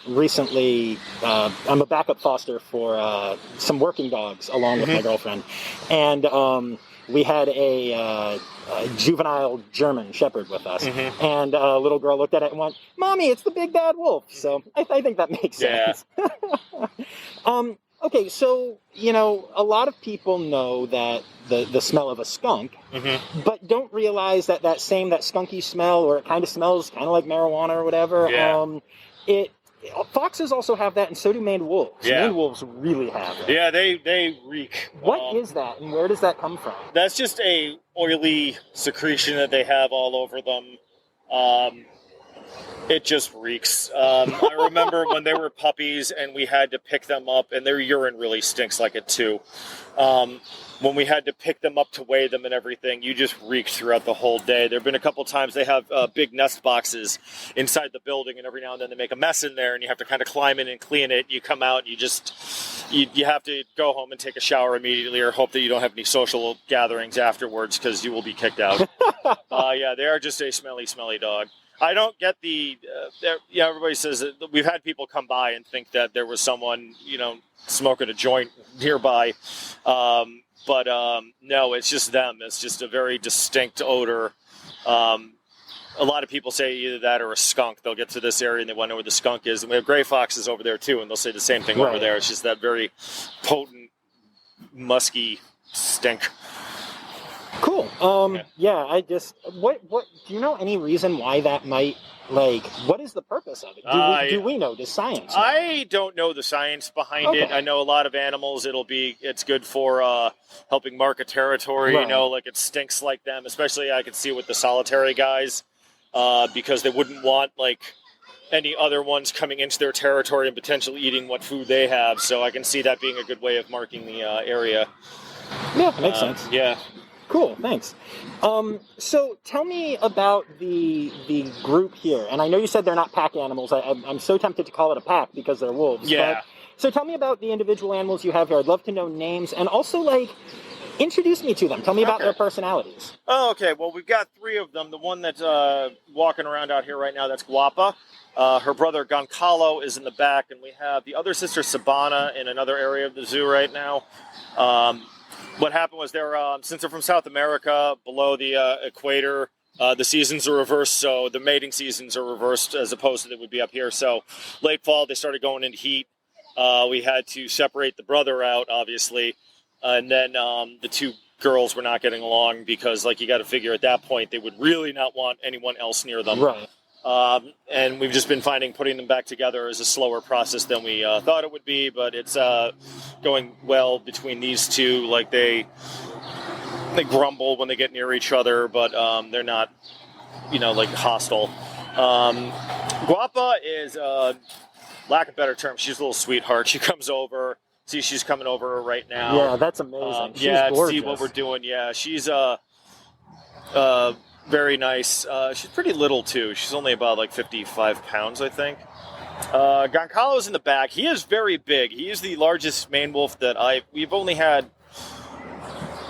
recently, I'm a backup foster for some working dogs along with my girlfriend. And we had a juvenile German Shepherd with us. Mm-hmm. And a little girl looked at it and went, "Mommy, it's the big bad wolf." So I think that makes sense. Yeah. Okay, so, a lot of people know that the smell of a skunk, mm-hmm. but don't realize that skunky smell, or it kind of smells kind of like marijuana or whatever, yeah. foxes also have that, and so do maned wolves. Yeah. Maned wolves really have it. Yeah, they reek. What is that, and where does that come from? That's just a oily secretion that they have all over them. It just reeks. I remember when they were puppies and we had to pick them up, and their urine really stinks like it too. When we had to pick them up to weigh them and everything, you just reeked throughout the whole day. There have been a couple times they have big nest boxes inside the building, and every now and then they make a mess in there, and you have to kind of climb in and clean it. You come out, and you have to go home and take a shower immediately, or hope that you don't have any social gatherings afterwards, because you will be kicked out. Yeah, they are just a smelly, smelly dog. I don't get everybody says that we've had people come by and think that there was someone, smoking a joint nearby. But no, it's just them. It's just a very distinct odor. A lot of people say either that or a skunk. They'll get to this area and they want to know where the skunk is. And we have gray foxes over there too, and they'll say the same thing over there. It's just that very potent, musky stink. Cool. I just what do you know any reason why that might, what is the purpose of it? Do we know? Does science know? I don't know the science behind it. I know a lot of animals, it's good for helping mark a territory, it stinks like them, especially I could see with the solitary guys, because they wouldn't want any other ones coming into their territory and potentially eating what food they have. So I can see that being a good way of marking the area. Yeah, makes sense. Yeah. Cool, thanks. So tell me about the group here. And I know you said they're not pack animals. I'm so tempted to call it a pack because they're wolves. Yeah. So tell me about the individual animals you have here. I'd love to know names, and also, introduce me to them. Tell me about their personalities. Oh, okay. Well, we've got 3 of them. The one that's walking around out here right now, that's Guapa. Her brother Goncalo is in the back, and we have the other sister Sabana in another area of the zoo right now. What happened was since they're from South America, below the equator, the seasons are reversed, so the mating seasons are reversed as opposed to they would be up here. So late fall, they started going into heat. We had to separate the brother out, obviously, and then the 2 girls were not getting along because, you got to figure at that point they would really not want anyone else near them. Right. And we've just been finding putting them back together is a slower process than we thought it would be, but it's going well between these 2. They grumble when they get near each other, but they're not, hostile. Guapa is, lack of better term, she's a little sweetheart. She comes over. See, she's coming over right now. Yeah, that's amazing. She's gorgeous. See what we're doing. Yeah, she's very nice. She's pretty little, too. She's only about, 55 pounds, I think. Goncalo's in the back. He is very big. He is the largest maned wolf we've only had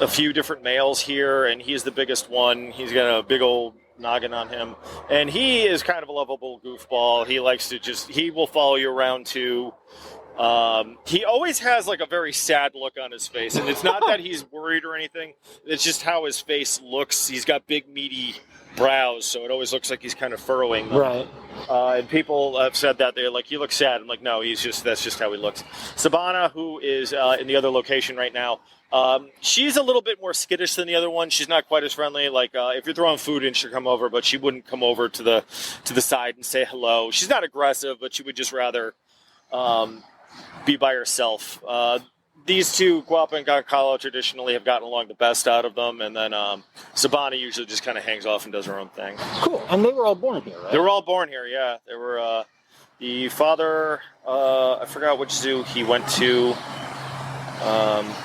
a few different males here, and he's the biggest one. He's got a big old noggin on him. And he is kind of a lovable goofball. He likes to he will follow you around, too. He always has a very sad look on his face, and it's not that he's worried or anything. It's just how his face looks. He's got big, meaty brows, so it always looks like he's kind of furrowing them. Right. And people have said that they're like, "You look sad." I'm like, "No, that's just how he looks." Sabana, who is in the other location right now, she's a little bit more skittish than the other one. She's not quite as friendly. If you're throwing food in, she'll come over, but she wouldn't come over to the side and say hello. She's not aggressive, but she would just rather be by herself. These 2, Guapa and Goncalo, traditionally have gotten along the best out of them, and then Sabana usually just kind of hangs off and does her own thing. Cool. And they were all born here, right? They were all born here, yeah. They were, the father, I forgot which zoo he went to,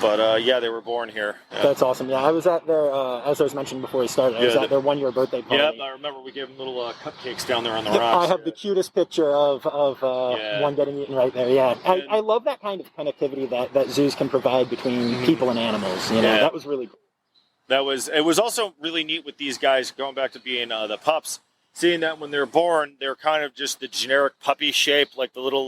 but they were born here. Yeah. That's awesome. Yeah, I was at their, as I was mentioning before we started, I was at their 1-year birthday party. Yep, I remember we gave them little cupcakes down there on the rocks. I have the cutest picture of one getting eaten right there. Yeah, I love that kind of connectivity that zoos can provide between people and animals. That was really cool. It was also really neat with these guys, going back to being the pups, seeing that when they're born, they're kind of just the generic puppy shape, the little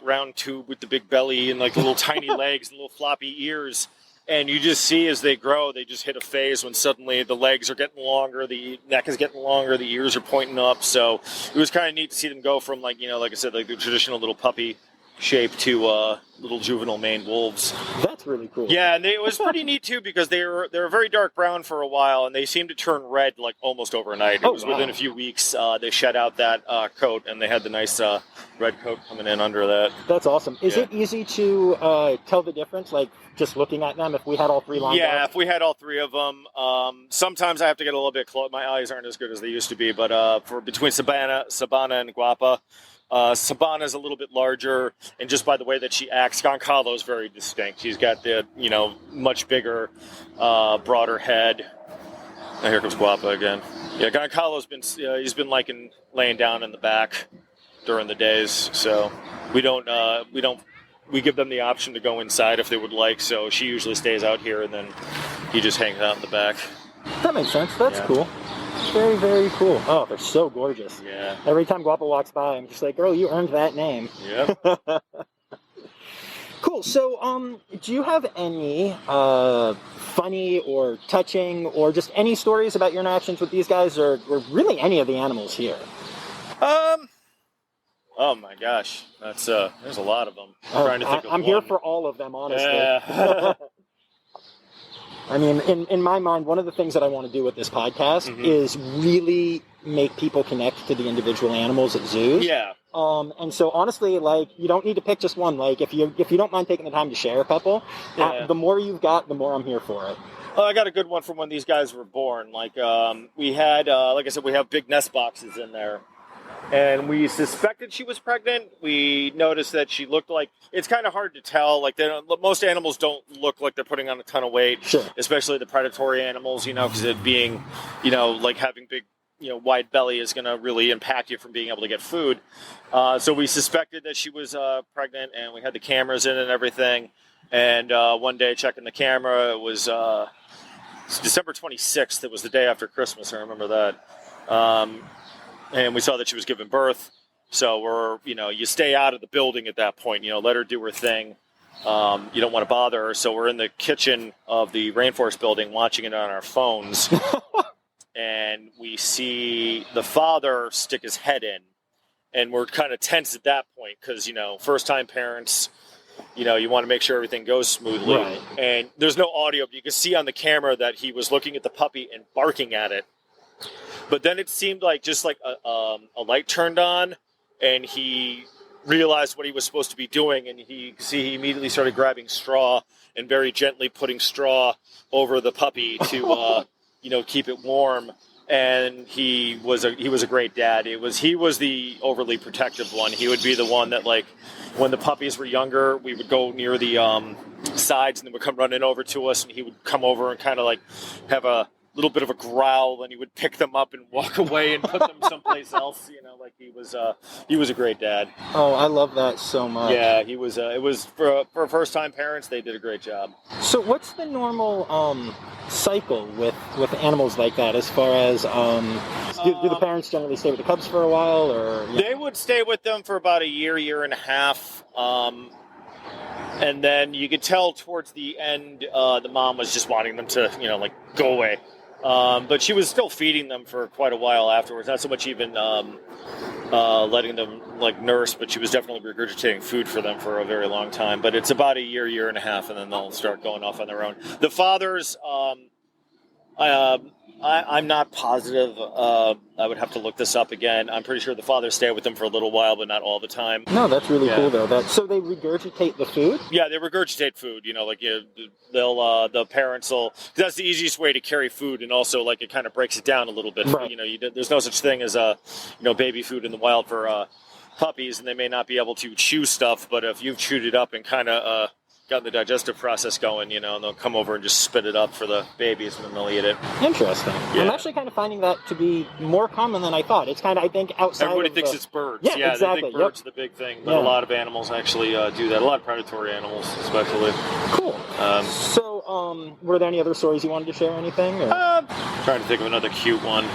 round tube with the big belly and the little tiny legs and little floppy ears. And you just see as they grow, they just hit a phase when suddenly the legs are getting longer, the neck is getting longer, the ears are pointing up. So it was kind of neat to see them go from, like I said, the traditional little puppy shape to little juvenile maned wolves. That's really cool. Yeah, and it was pretty neat too because they were very dark brown for a while, and they seemed to turn red like almost overnight. It was within a few weeks they shed out that coat, and they had the nice red coat coming in under that. That's awesome. Is it easy to tell the difference, like just looking at them? If we had all three lines, if we had all three of them, sometimes I have to get a little bit close. My eyes aren't as good as they used to be, but for between Sabana and Guapa. Sabana's a little bit larger, and just by the way that she acts, Goncalo is very distinct. He's got the, much bigger, broader head. Now here comes Guapa again. Yeah, Goncalo's been liking laying down in the back during the days, so we give them the option to go inside if they would like, so she usually stays out here, and then he just hangs out in the back. That makes sense. That's cool. Very, very cool. Oh, they're so gorgeous. Yeah. Every time Guapa walks by, I'm just like, girl, you earned that name. Yeah. Cool. So, do you have any funny or touching or just any stories about your interactions with these guys or really any of the animals here? Oh my gosh, that's there's a lot of them. I'm here for all of them, honestly. Yeah. I mean, in my mind, one of the things that I want to do with this podcast is really make people connect to the individual animals at zoos. Yeah. And so honestly, like, you don't need to pick just one. Like, if you don't mind taking the time to share a couple, the more you've got, the more I'm here for it. I got a good one from when these guys were born. Like, we had, like I said, we have big nest boxes in there. And we suspected she was pregnant. We noticed that she looked like, it's kind of hard to tell. Like, most animals don't look like they're putting on a ton of weight, especially the predatory animals, because it being, like having big, wide belly is going to really impact you from being able to get food. So we suspected that she was pregnant, and we had the cameras in and everything. And one day checking the camera, it was December 26th. It was the day after Christmas. I remember that. And we saw that she was giving birth. So you stay out of the building at that point, let her do her thing. You don't want to bother her. So we're in the kitchen of the Rainforest building watching it on our phones. And we see the father stick his head in. And we're kind of tense at that point because, first-time parents, you want to make sure everything goes smoothly. Right. And there's no audio, but you can see on the camera that he was looking at the puppy and barking at it. But then it seemed like just like a light turned on, and he realized what he was supposed to be doing, and he immediately started grabbing straw and very gently putting straw over the puppy to keep it warm. And he was a great dad. He was the overly protective one. He would be the one that, like, when the puppies were younger, we would go near the sides, and they would come running over to us, and he would come over and kind of like have a little bit of a growl, and he would pick them up and walk away and put them someplace else. Like he was a great dad. Oh, I love that so much. Yeah, he was. It was for first-time parents. They did a great job. So, what's the normal cycle with animals like that? As far as do the parents generally stay with the cubs for a while, or they would stay with them for about a year and a half. And then you could tell towards the end, the mom was just wanting them to, go away. But she was still feeding them for quite a while afterwards. Not so much even letting them nurse, but she was definitely regurgitating food for them for a very long time. But it's about a year and a half, and then they'll start going off on their own. The fathers, I'm not positive. I would have to look this up again. I'm pretty sure the fathers stay with them for a little while, but not all the time. No, that's really cool, though. So they regurgitate the food? Yeah, they regurgitate food. They'll the parents will. That's the easiest way to carry food, and also it kind of breaks it down a little bit. Right. There's no such thing as baby food in the wild for puppies, and they may not be able to chew stuff. But if you've chewed it up and kind of gotten the digestive process going, and they'll come over and just spit it up for the babies, and then they'll eat it. Interesting. Yeah. I'm actually kind of finding that to be more common than I thought. It's kind of, I think, outside Everybody of thinks it's birds. Yeah, exactly. They think birds are the big thing, but a lot of animals actually do that. A lot of predatory animals, especially. Cool. So, were there any other stories you wanted to share or anything? Or? Trying to think of another cute one.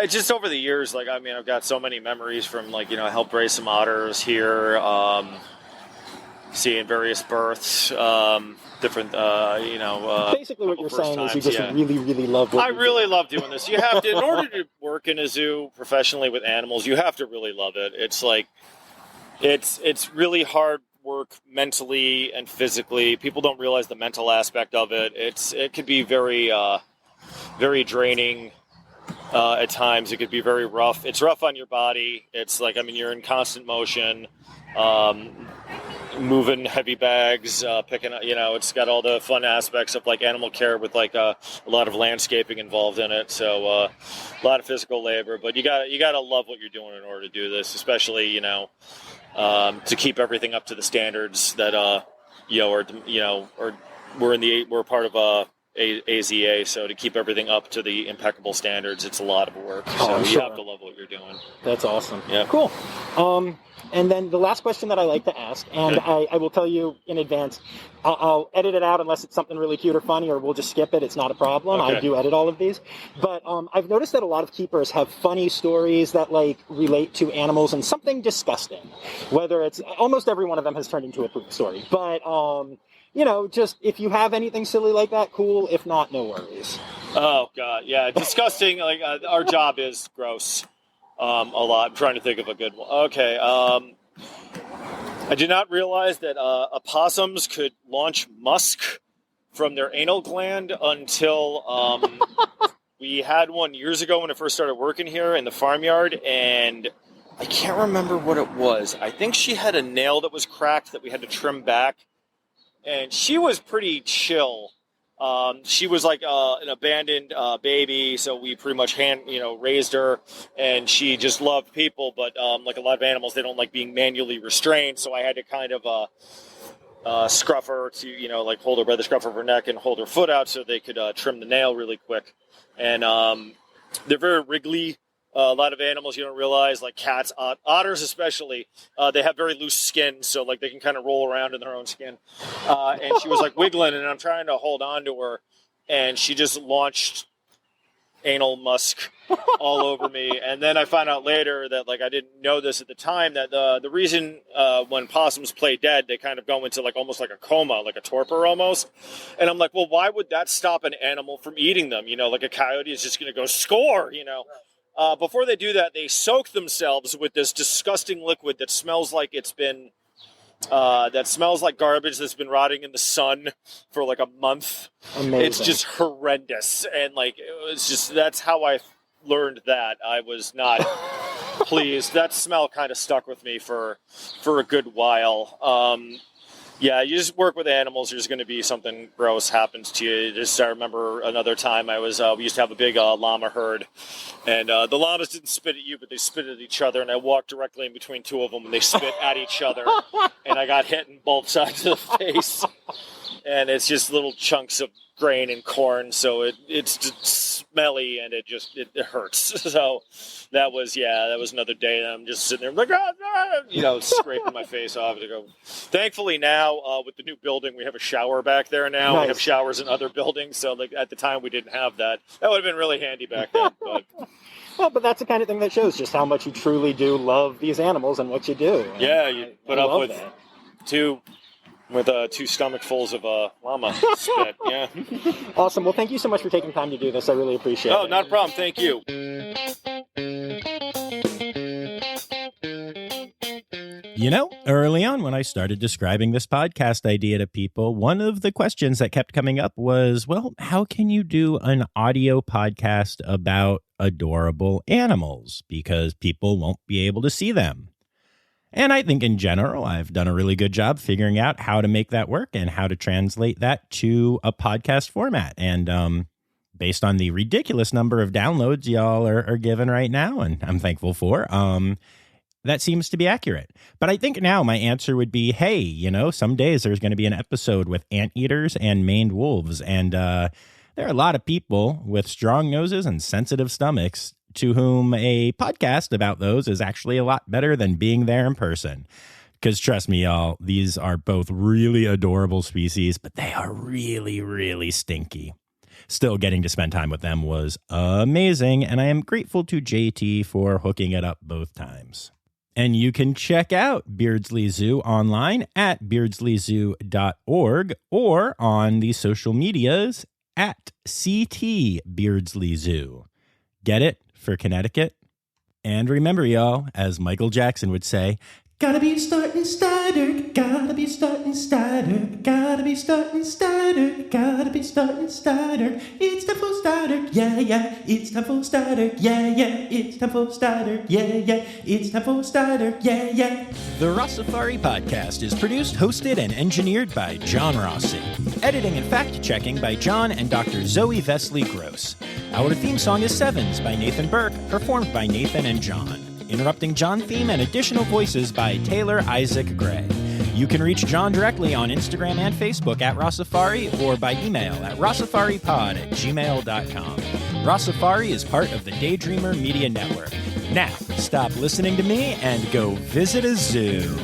Just over the years, I've got so many memories from, I helped raise some otters here, seeing various births, different, basically what you're saying is you just really, really love what I really love doing this. You have to, in order to work in a zoo professionally with animals, you have to really love it. It's it's really hard work mentally and physically. People don't realize the mental aspect of it. It could be very, very draining. At times, it could be very rough. It's rough on your body. It's like, I mean, you're in constant motion, moving heavy bags, picking up, it's got all the fun aspects of like animal care with like a lot of landscaping involved in it. So a lot of physical labor, but you gotta love what you're doing in order to do this, especially, to keep everything up to the standards that, we're part of AZA, so to keep everything up to the impeccable standards, it's a lot of work. So you have to love what you're doing. That's awesome. Yeah. Cool. And then the last question that I like to ask, and I will tell you in advance, I'll edit it out unless it's something really cute or funny, or we'll just skip it. It's not a problem. Okay. I do edit all of these. But I've noticed that a lot of keepers have funny stories that like relate to animals and something disgusting. Whether it's, almost every one of them has turned into a poop story. But just if you have anything silly like that, cool. If not, no worries. Oh God, yeah, disgusting. Like our job is gross. A lot. I'm trying to think of a good one. Okay. I did not realize that opossums could launch musk from their anal gland until we had one years ago when I first started working here in the farmyard, and I can't remember what it was. I think she had a nail that was cracked that we had to trim back. And she was pretty chill. She was like an abandoned baby, so we pretty much raised her, and she just loved people. But like a lot of animals, they don't like being manually restrained, so I had to kind of scruff her to like hold her by the scruff of her neck and hold her foot out so they could trim the nail really quick. And they're very wriggly. A lot of animals you don't realize, like cats, otters especially, they have very loose skin, so like they can kind of roll around in their own skin. And she was like wiggling, and I'm trying to hold on to her, and she just launched anal musk all over me. And then I found out later that, like, I didn't know this at the time, that the reason when possums play dead, they kind of go into like almost like a coma, like a torpor almost. And I'm like, well, why would that stop an animal from eating them? Like a coyote is just going to go score, Before they do that, they soak themselves with this disgusting liquid that smells like garbage that's been rotting in the sun for like a month. Amazing. It's just horrendous. And like, that's how I learned that. I was not pleased. That smell kind of stuck with me for a good while. Yeah, you just work with animals. There's going to be something gross happens to you. I remember another time we used to have a big llama herd, and the llamas didn't spit at you, but they spit at each other, and I walked directly in between two of them, and they spit at each other, and I got hit in both sides of the face. And it's just little chunks of grain and corn, so it's just smelly, and it hurts. So that was another day that I'm just sitting there like, scraping my face off to go. Thankfully now, with the new building, we have a shower back there now. Nice. We have showers in other buildings, so like at the time we didn't have that. That would have been really handy back then. But Well, but that's the kind of thing that shows just how much you truly do love these animals and what you do. yeah, you put up with that. two stomachfuls of llama spit. Yeah. Awesome. Well, thank you so much for taking time to do this. I really appreciate it. Oh, not a problem. Thank you. Early on when I started describing this podcast idea to people, one of the questions that kept coming up was, well, how can you do an audio podcast about adorable animals? Because people won't be able to see them. And I think in general, I've done a really good job figuring out how to make that work and how to translate that to a podcast format. And based on the ridiculous number of downloads y'all are given right now, and I'm thankful for, that seems to be accurate. But I think now my answer would be, hey, some days there's going to be an episode with anteaters and maned wolves. And there are a lot of people with strong noses and sensitive stomachs to whom a podcast about those is actually a lot better than being there in person. Because trust me, y'all, these are both really adorable species, but they are really, really stinky. Still, getting to spend time with them was amazing, and I am grateful to JT for hooking it up both times. And you can check out Beardsley Zoo online at beardsleyzoo.org or on the social medias at CT Beardsley Zoo. Get it? For Connecticut. And remember, y'all, as Michael Jackson would say, Gotta be starting starter, gotta be starting starter, gotta be starting starter, gotta be starting starter. It's time for starter, yeah, yeah. It's time for starter, yeah, yeah. It's time for starter, yeah, yeah. It's time for starter, yeah, yeah. The Rossifari podcast is produced, hosted, and engineered by John Rossi. Editing and fact-checking by John and Dr. Zoe Vesley Gross. Our theme song is Sevens by Nathan Burke, performed by Nathan and John. Interrupting John theme and additional voices by Taylor Isaac Gray. You can reach John directly on Instagram and Facebook at Rossifari or by email at rossifaripod@gmail.com. Rossifari is part of the Daydreamer Media Network. Now, stop listening to me and go visit a zoo.